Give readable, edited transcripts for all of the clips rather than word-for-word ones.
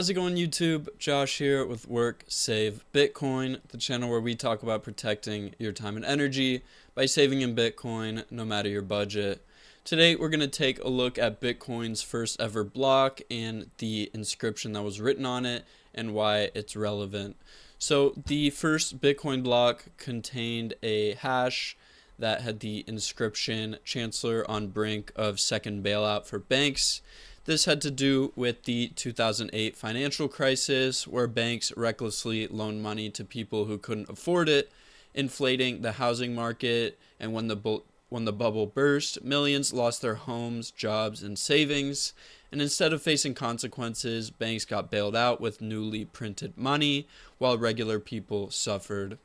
How's it going, YouTube? Josh here with Work Save Bitcoin, the channel where we talk about protecting your time and energy by saving in Bitcoin no matter your budget. Today we're going to take a look at Bitcoin's first ever block and the inscription that was written on it and why it's relevant. So the first Bitcoin block contained a hash that had the inscription "Chancellor on brink of second bailout for banks." This had to do with the 2008 financial crisis, where banks recklessly loaned money to people who couldn't afford it, inflating the housing market. And when the bubble burst, millions lost their homes, jobs, and savings. And instead of facing consequences, banks got bailed out with newly printed money, while regular people suffered.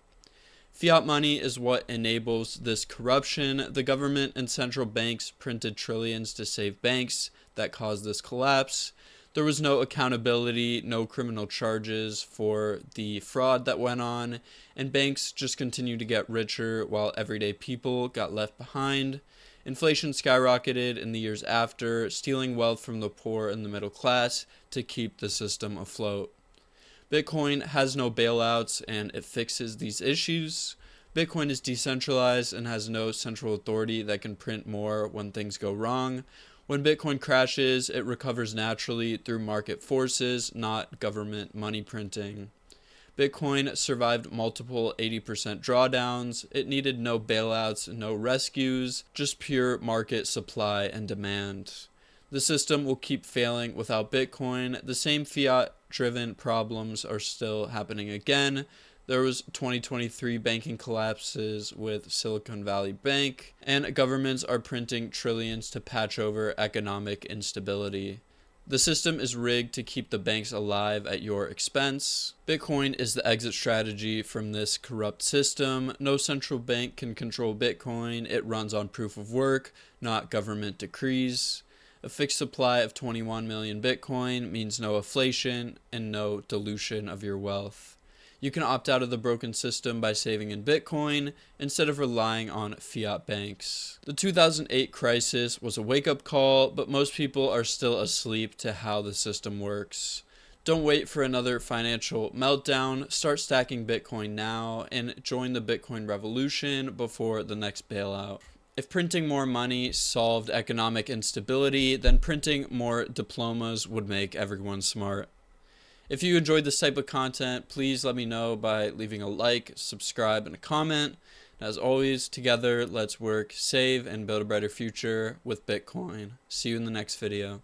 Fiat money is what enables this corruption. The government and central banks printed trillions to save banks that caused this collapse. There was no accountability, no criminal charges for the fraud that went on, and banks just continued to get richer while everyday people got left behind. Inflation skyrocketed in the years after, stealing wealth from the poor and the middle class to keep the system afloat. Bitcoin has no bailouts, and it fixes these issues. Bitcoin is decentralized and has no central authority that can print more when things go wrong. When Bitcoin crashes, it recovers naturally through market forces, not government money printing. Bitcoin survived multiple 80% drawdowns. It needed no bailouts, no rescues, just pure market supply and demand. The system will keep failing without Bitcoin. The same fiat-driven problems are still happening again. There was 2023 banking collapses with Silicon Valley Bank, and governments are printing trillions to patch over economic instability. The system is rigged to keep the banks alive at your expense. Bitcoin is the exit strategy from this corrupt system. No central bank can control Bitcoin. It runs on proof of work, not government decrees. A fixed supply of 21 million Bitcoin means no inflation and no dilution of your wealth. You can opt out of the broken system by saving in Bitcoin instead of relying on fiat banks. The 2008 crisis was a wake-up call, but most people are still asleep to how the system works. Don't wait for another financial meltdown. Start stacking Bitcoin now and join the Bitcoin revolution before the next bailout. If printing more money solved economic instability, then printing more diplomas would make everyone smart. If you enjoyed this type of content, please let me know by leaving a like, subscribe, and a comment. As always, together, let's work, save, and build a brighter future with Bitcoin. See you in the next video.